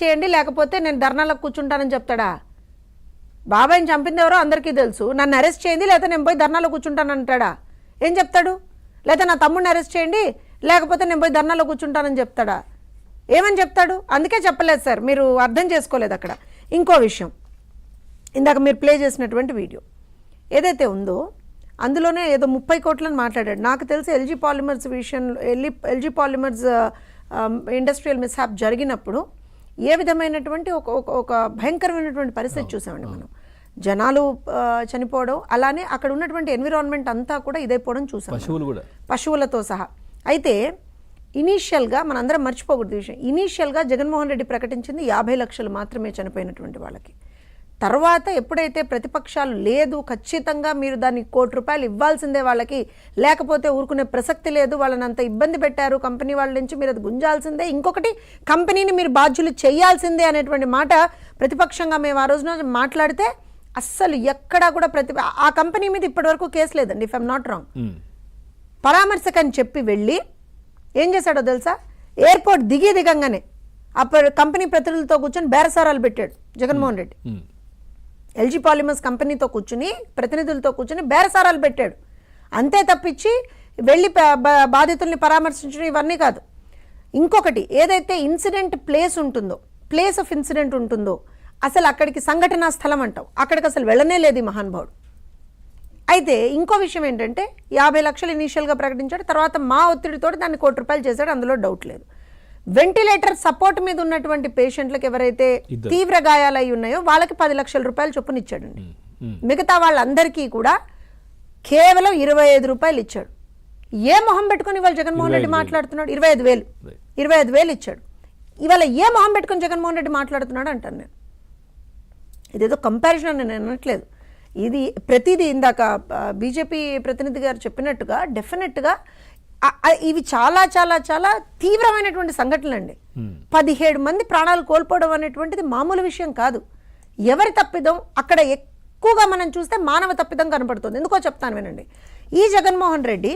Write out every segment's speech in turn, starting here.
చేయండి లేకపోతే నేను ధర్నాలకు కూర్చుంటానని చెప్తాడా? బాబాయ్ని చంపింది ఎవరో అందరికీ తెలుసు. నన్ను అరెస్ట్ చేయండి లేకపోతే నేను పోయి ధర్నాలో కూర్చుంటాను అంటాడా? ఏం చెప్తాడు? లేకపోతే నా తమ్ముడిని అరెస్ట్ చేయండి లేకపోతే నేను పోయి ధర్నాలో కూర్చుంటానని చెప్తాడా? ఏమని చెప్తాడు? అందుకే చెప్పలేదు సార్, మీరు అర్థం చేసుకోలేదు అక్కడ. ఇంకో విషయం, ఇందాక మీరు ప్లే చేసినటువంటి వీడియో ఏదైతే ఉందో అందులోనే ఏదో 30 కోట్లని మాట్లాడాడు. నాకు తెలిసి ఎల్జీ పాలిమర్స్ విషయంలో ఎల్జీ పాలిమర్స్ ఇండస్ట్రియల్ మిస్హాప్ జరిగినప్పుడు ఏ విధమైనటువంటి ఒక భయంకరమైనటువంటి పరిస్థితి చూసామండి మనం. జనాలు చనిపోవడం, అలానే అక్కడ ఉన్నటువంటి ఎన్విరాన్మెంట్ అంతా కూడా ఇదైపోవడం చూసాం, పశువులతో సహా. అయితే ఇనీషియల్గా మనందరం మర్చిపోకూడదు విషయం, ఇనీషియల్గా జగన్మోహన్ రెడ్డి ప్రకటించింది 50 లక్షలు మాత్రమే చనిపోయినటువంటి వాళ్ళకి. తర్వాత ఎప్పుడైతే ప్రతిపక్షాలు లేదు ఖచ్చితంగా మీరు దాన్ని ₹1 ఇవ్వాల్సిందే వాళ్ళకి, లేకపోతే ఊరుకునే ప్రసక్తి లేదు, వాళ్ళని అంత ఇబ్బంది పెట్టారు కంపెనీ వాళ్ళ నుంచి, మీరు అది గుంజాల్సిందే, ఇంకొకటి కంపెనీని మీరు బాధ్యులు చేయాల్సిందే అనేటువంటి మాట ప్రతిపక్షంగా మేము ఆ రోజున మాట్లాడితే అస్సలు ఎక్కడా కూడా ఆ కంపెనీ మీద ఇప్పటివరకు కేసు లేదండి, ఇఫ్ ఐఎమ్ నాట్ రాంగ్. పరామర్శకని చెప్పి వెళ్ళి ఏం చేశాడో తెలుసా? ఎయిర్పోర్ట్ దిగంగానే అప్పుడు కంపెనీ ప్రతినిధులతో కూర్చొని బేరసారాలు పెట్టాడు జగన్మోహన్ రెడ్డి. ఎల్జీ పాలిమర్స్ కంపెనీతో కూర్చుని ప్రతినిధులతో కూర్చుని బేరసారాలు పెట్టాడు. అంతే తప్పించి వెళ్ళి బాధితుల్ని పరామర్శించడం ఇవన్నీ కాదు. ఇంకొకటి, ఏదైతే ఇన్సిడెంట్ ప్లేస్ ఉంటుందో, ప్లేస్ ఆఫ్ ఇన్సిడెంట్ ఉంటుందో, అసలు అక్కడికి సంఘటనా స్థలం అంటావు, అక్కడికి అసలు వెళ్ళనే లేదు ఈ మహానుభావుడు. అయితే ఇంకో విషయం ఏంటంటే 50 లక్షలు ఇనీషియల్గా ప్రకటించాడు, తర్వాత మా ఒత్తిడితో దాన్ని ₹1 చేశాడు, అందులో డౌట్ లేదు. వెంటిలేటర్ సపోర్ట్ మీద ఉన్నటువంటి పేషెంట్లకు ఎవరైతే తీవ్ర గాయాలు అయి ఉన్నాయో వాళ్ళకి ₹10 లక్షల చొప్పున ఇచ్చాడండి. మిగతా వాళ్ళందరికీ కూడా కేవలం ₹25 ఇచ్చాడు. ఏ మొహం పెట్టుకుని ఇవాళ జగన్మోహన్ రెడ్డి మాట్లాడుతున్నాడు? 25,000 ఇచ్చాడు. ఇవాళ ఏ మొహం పెట్టుకుని జగన్మోహన్ రెడ్డి మాట్లాడుతున్నాడు అంటాను నేను. ఇదేదో కంపారిజన్ అని నేను అనట్లేదు, ఇది ప్రతిదీ ఇందాక బీజేపీ ప్రతినిధి గారు చెప్పినట్టుగా డెఫినెట్గా ఇవి చాలా చాలా చాలా తీవ్రమైనటువంటి సంఘటనలు అండి. 17 మంది ప్రాణాలు కోల్పోవడం అనేటువంటిది మామూలు విషయం కాదు. ఎవరి తప్పిదం అక్కడ ఎక్కువగా మనం చూస్తే మానవ తప్పిదం కనపడుతుంది. ఎందుకో చెప్తాను వినండి. ఈ జగన్మోహన్ రెడ్డి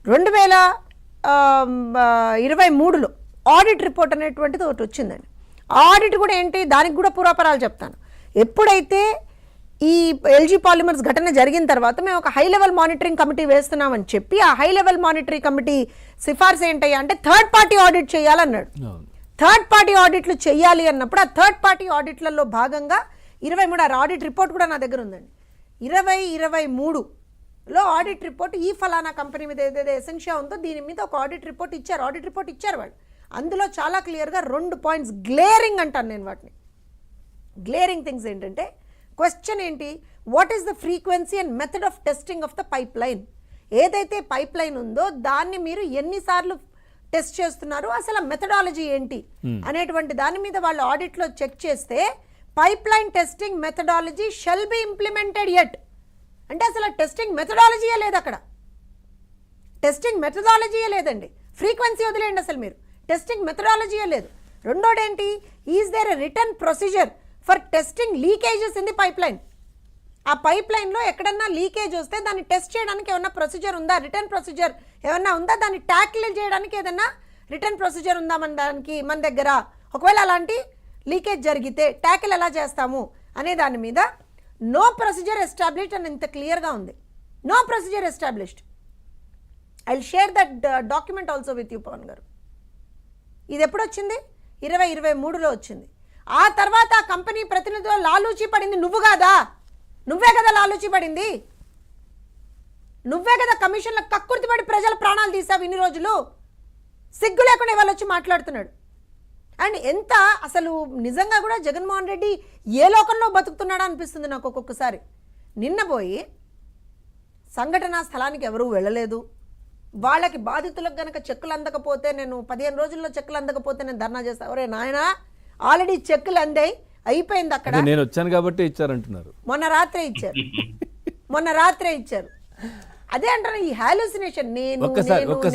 2023లో ఆడిట్ రిపోర్ట్ అనేటువంటిది ఒకటి వచ్చిందండి. ఆడిట్ కూడా ఏంటి, దానికి కూడా పూర్వాపరాలు చెప్తాను. ఎప్పుడైతే ఈ ఎల్జీ పాలిమర్స్ ఘటన జరిగిన తర్వాత మేము ఒక హై లెవెల్ మానిటరింగ్ కమిటీ వేస్తున్నామని చెప్పి ఆ హై లెవెల్ మానిటరింగ్ కమిటీ సిఫార్సు ఏంటయ్యా అంటే థర్డ్ పార్టీ ఆడిట్ చేయాలన్నాడు. థర్డ్ పార్టీ ఆడిట్లు చేయాలి అన్నప్పుడు ఆ థర్డ్ పార్టీ ఆడిట్లలో భాగంగా 23 ఆడిట్ రిపోర్ట్ కూడా నా దగ్గర ఉందండి. 2023లో ఆడిట్ రిపోర్ట్ ఈ ఫలానా కంపెనీ మీద ఏదైతే ఎసెన్షియా ఉందో దీని మీద ఒక ఆడిట్ రిపోర్ట్ ఇచ్చారు వాళ్ళు. అందులో చాలా క్లియర్గా 2 పాయింట్స్ గ్లేరింగ్ అంటాను నేను వాటిని. గ్లేరింగ్ థింగ్స్ ఏంటంటే, క్వశ్చన్ ఏంటి, what is the frequency and method of testing of the pipe line. ఏదైతే పైప్ లైన్ ఉందో దాన్ని మీరు ఎన్నిసార్లు టెస్ట్ చేస్తున్నారు, అసలు మెథడాలజీ ఏంటి అనేటువంటి దాని మీద వాళ్ళు ఆడిట్లో చెక్ చేస్తే pipeline testing methodology shall be implemented yet అంటే అసలు టెస్టింగ్ మెథడాలజీయే లేదు, అక్కడ టెస్టింగ్ మెథడాలజీయే లేదండి. ఫ్రీక్వెన్సీ వదిలేయండి, అసలు మీరు టెస్టింగ్ మెథడాలజీయే లేదు. రెండోడేంటి, is there a return procedure for testing leakages in the pipeline. ఆ పైప్ లైన్లో ఎక్కడన్నా లీకేజ్ వస్తే దాన్ని టెస్ట్ చేయడానికి ఏమన్నా ప్రొసీజర్ ఉందా, రిటర్న్ ప్రొసీజర్ ఏమన్నా ఉందా, దాన్ని ట్యాకిల్ చేయడానికి ఏదన్నా రిటర్న్ ప్రొసీజర్ ఉందా మన దగ్గర. ఒకవేళ అలాంటి లీకేజ్ జరిగితే ట్యాకిల్ ఎలా చేస్తాము అనే దాని మీద నో ప్రొసీజర్ ఎస్టాబ్లిష్డ్ అని ఇంత క్లియర్గా ఉంది. No procedure established. I will share that document also with you Pavan గారు. ఇది ఎప్పుడు వచ్చింది? 2023లో వచ్చింది. ఆ తర్వాత ఆ కంపెనీ ప్రతినిధులు లాలూచి పడింది నువ్వు కాదా? నువ్వే కదా లాలూచి పడింది, నువ్వే కదా కమిషన్ల కక్కుర్తిపడి ప్రజల ప్రాణాలు తీసావు ఇన్ని రోజులు. సిగ్గు లేకుండా ఇవాళ వచ్చి మాట్లాడుతున్నాడు. అండ్ ఎంత అసలు నిజంగా కూడా జగన్మోహన్ రెడ్డి ఏ లోకంలో బతుకుతున్నాడా అనిపిస్తుంది నాకు ఒక్కొక్కసారి. నిన్న పోయి సంఘటనా స్థలానికి ఎవరూ వెళ్ళలేదు, వాళ్ళకి బాధితులకు గనక చెక్కులు అందకపోతే నేను 15 రోజుల్లో చెక్కులు అందకపోతే నేను ధర్నా చేస్తాను. ఒరే నాయనా, ఆల్రెడీ చెక్కులు అందాయి, అయిపోయింది. అక్కడ నేను వచ్చాను కాబట్టి ఇచ్చారంటున్నారు. మొన్న రాత్రే ఇచ్చారు. అదే అంటారు ఈ హాలుసినేషన్. నేను